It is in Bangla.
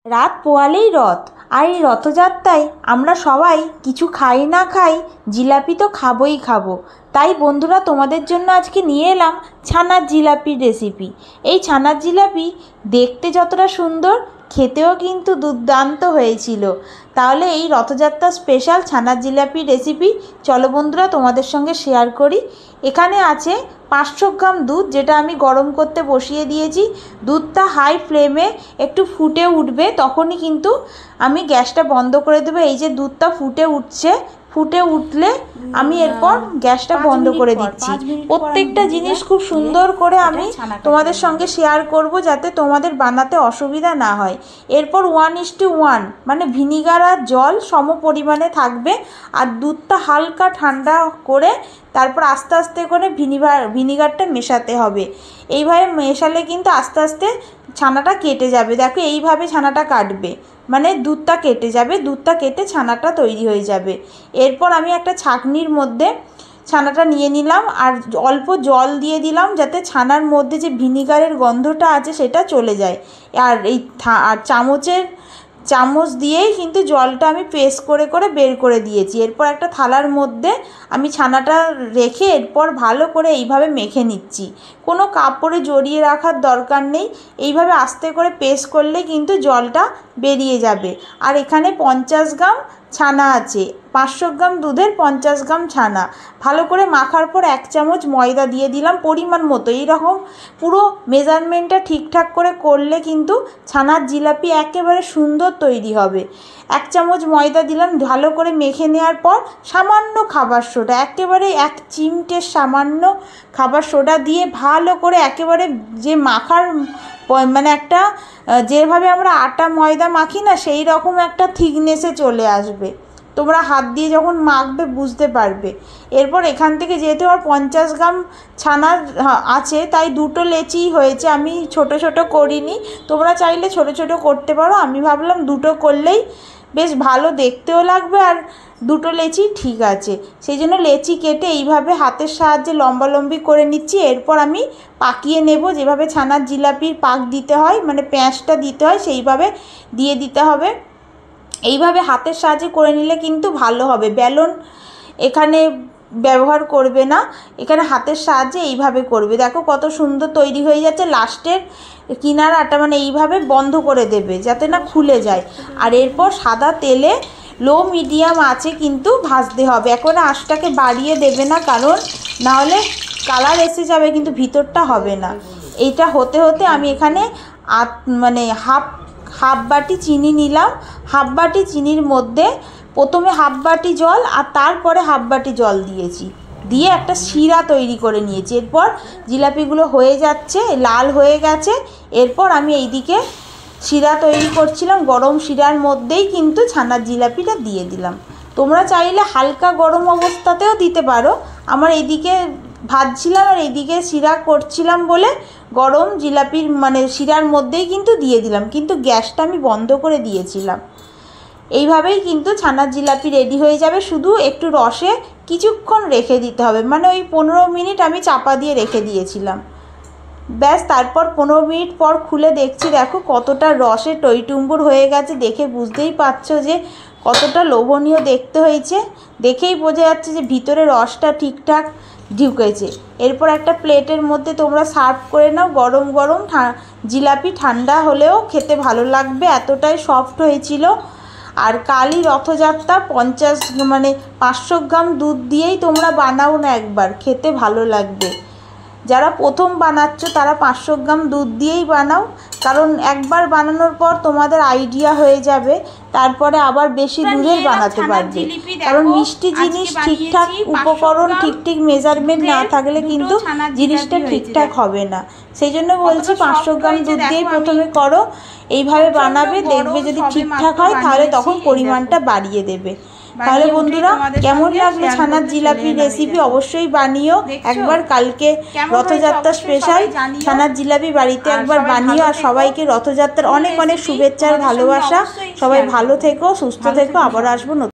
রাত পোয়ালেই রথ, আর এই রথযাত্রায় আমরা সবাই কিছু খাই না খাই জিলাপি তো খাবোই খাবো। তাই বন্ধুরা, তোমাদের জন্য আজকে নিয়ে এলাম ছানার জিলাপির রেসিপি। এই ছানার জিলাপি দেখতে যতটা সুন্দর, খেতেও কিন্তু দুর্দান্ত হয়েছিল। তাহলে এই রথযাত্রা স্পেশাল ছানার জিলাপির রেসিপি চলো বন্ধুরা তোমাদের সঙ্গে শেয়ার করি। এখানে আছে 500 গ্রাম দুধ, যেটা আমি গরম করতে বসিয়ে দিয়েছি। দুধটা হাই ফ্লেমে একটু ফুটে উঠবে, তখনই কিন্তু আমি গ্যাসটা বন্ধ করে দেবো। এই যে দুধটা ফুটে উঠছে, ফুটে উঠলে আমি এরপর গ্যাসটা বন্ধ করে দিচ্ছি। প্রত্যেকটা জিনিস খুব সুন্দর করে আমি তোমাদের সঙ্গে শেয়ার করব, যাতে তোমাদের বানাতে অসুবিধা না হয়। এরপর 1:1 মানে ভিনিগার আর জল সম পরিমাণে থাকবে, আর দুধটা হালকা ঠান্ডা করে তারপর আস্তে আস্তে করে ভিনিগারটা মেশাতে হবে। এইভাবে মেশালে কিন্তু আস্তে আস্তে ছানাটা কেটে যাবে। দেখো, এইভাবে ছানাটা কাটবে, মানে দুধটা কেটে যাবে, দুধটা কেটে ছানাটা তৈরি হয়ে যাবে। এরপর আমি একটা ছাঁকনির মধ্যে ছানাটা নিয়ে নিলাম, আর অল্প জল দিয়ে দিলাম, যাতে ছানার মধ্যে যে ভিনিগারের গন্ধটা আছে সেটা চলে যায়। আর এই চামচ দিয়েই কিন্তু জলটা আমি প্রেস করে করে বের করে দিয়েছি। এরপর একটা থালার মধ্যে আমি ছানাটা রেখে এরপর ভালো করে এইভাবে মেখে নিচ্ছি। কোনো কাপড়ে জড়িয়ে রাখার দরকার নেই, এইভাবে আস্তে করে প্রেস করলে কিন্তু জলটা বেরিয়ে যাবে। আর এখানে 50 গ্রাম ছানা আছে, 500 গ্রাম দুধের 50 গ্রাম ছানা। ভালো করে মাখার পর 1 চামচ ময়দা দিয়ে দিলাম পরিমাণ মতো। এইরকম পুরো মেজারমেন্টটা ঠিকঠাক করে করলে কিন্তু ছানার জিলাপি একেবারে সুন্দর তৈরি হবে। 1 চামচ ময়দা দিলাম, ভালো করে মেখে নেওয়ার পর সামান্য খাবার সোডা, একেবারে 1 চিমটে সামান্য খাবার সোডা দিয়ে ভালো করে একেবারে যে মাখার মানে একটা যেভাবে আমরা আটা ময়দা মাখি না, সেই রকম একটা থিকনেসে চলে আসবে। তোমরা হাত দিয়ে যখন মাখবে বুঝতে পারবে। এরপর এখান থেকে যেহেতু আর 50 গ্রাম ছানা আছে, তাই 2টো লেচি হয়েছে। আমি ছোট ছোট করিনি, তোমরা চাইলে ছোট ছোট করতে পারো। আমি ভাবলাম 2টো করলেই বেশ ভালো দেখতেও লাগবে, আর 2টো লেচি ঠিক আছে। সেই জন্য লেচি কেটে এইভাবে হাতের সাহায্যে লম্বালম্বি করে নিচ্ছি। এরপর আমি পাকিয়ে নেব, যেভাবে ছানার জিলাপির পাক দিতে হয়, মানে প্যাঁচটা দিতে হয়, সেইভাবে দিয়ে দিতে হবে। এইভাবে হাতের সাহায্যে করে নিলে কিন্তু ভালো হবে। বেলন এখানে ব্যবহার করবে না, এখানে হাতের সাহায্যে এইভাবে করবে। দেখো কত সুন্দর তৈরি হয়ে যাচ্ছে। লাস্টের কিনারাটা মানে এইভাবে বন্ধ করে দেবে, যাতে না খুলে যায়। আর এরপর সাদা তেলে লো মিডিয়াম আঁচে কিন্তু ভাজতে হবে। এখন আঁচটাকে বাড়িয়ে দেবে না, কারণ নাহলে কালার এসে যাবে কিন্তু ভিতরটা হবে না। এইটা হতে হতে আমি এখানে মানে হাফ বাটি চিনি নিলাম। হাফ বাটি চিনির মধ্যে প্রথমে হাফ বাটি জল, আর তারপরে হাফ বাটি জল দিয়েছি, দিয়ে একটা শিরা তৈরি করে নিয়েছি। এরপর জিলাপিগুলো হয়ে যাচ্ছে, লাল হয়ে গেছে। এরপর আমি এইদিকে শিরা তৈরি করছিলাম, গরম শিরার মধ্যেই কিন্তু ছানার জিলাপিটা দিয়ে দিলাম। তোমরা চাইলে হালকা গরম অবস্থাতেও দিতে পারো। আমার এইদিকে ভাজছিলাম আর এইদিকে শিরা করছিলাম বলে গরম জিলাপির মানে শিরার মধ্যেই কিন্তু দিয়ে দিলাম, কিন্তু গ্যাসটা আমি বন্ধ করে দিয়েছিলাম। এইভাবেই কিন্তু ছানার জিলাপি রেডি হয়ে যাবে। শুধু একটু রসে কিছুক্ষণ রেখে দিতে হবে, মানে ওই 15 মিনিট আমি চাপা দিয়ে রেখে দিয়েছিলাম। ব্যাস, তারপর 15 মিনিট পর খুলে দেখছি, দেখো কতটা রসে টইটুম্বুর হয়ে গেছে। দেখে বুঝতেই পারছো যে কতটা লোভনীয় দেখতে হয়েছে। দেখেই বোঝা যাচ্ছে যে ভিতরে রসটা ঠিকঠাক ঢুকেছে। এরপর একটা প্লেটের মধ্যে তোমরা সার্ভ করে নাও। গরম গরম জিলাপি ঠান্ডা হলেও খেতে ভালো লাগবে, এতটাই সফট হয়েছিল। আর কালই রথযাত্রা, 500 গ্রাম দুধ দিয়েই তোমরা বানাও না একবার, খেতে ভালো লাগবে। যারা প্রথম বানাচ্ছ তারা 500 গ্রাম দুধ দিয়েই বানাও, কারণ একবার বানানোর পর তোমাদের আইডিয়া হয়ে যাবে, তারপরে আবার বেশি দুধের বানাতে পারবে। কারণ মিষ্টি জিনিস ঠিকঠাক উপকরণ ঠিকঠাক মেজারমেন্ট না থাকলে কিন্তু জিনিসটা ঠিকঠাক হবে না। সেই জন্য বলছি 500 গ্রাম দুধ দিয়েই প্রথমে করো। এইভাবে বানাবে, দেখবে যদি ঠিকঠাক হয় তাহলে তখন পরিমাণটা বাড়িয়ে দেবে। তাহলে বন্ধুরা, কেমন লাগলো ছানার জিলাপির রেসিপি অবশ্যই বানিও একবার। কালকে রথযাত্রা স্পেশাল ছানার জিলাপি বাড়িতে একবার বানিও। আর সবাইকে রথযাত্রার অনেক অনেক শুভেচ্ছা আর ভালোবাসা। সবাই ভালো থেকো, সুস্থ থেকো। আবার আসবো।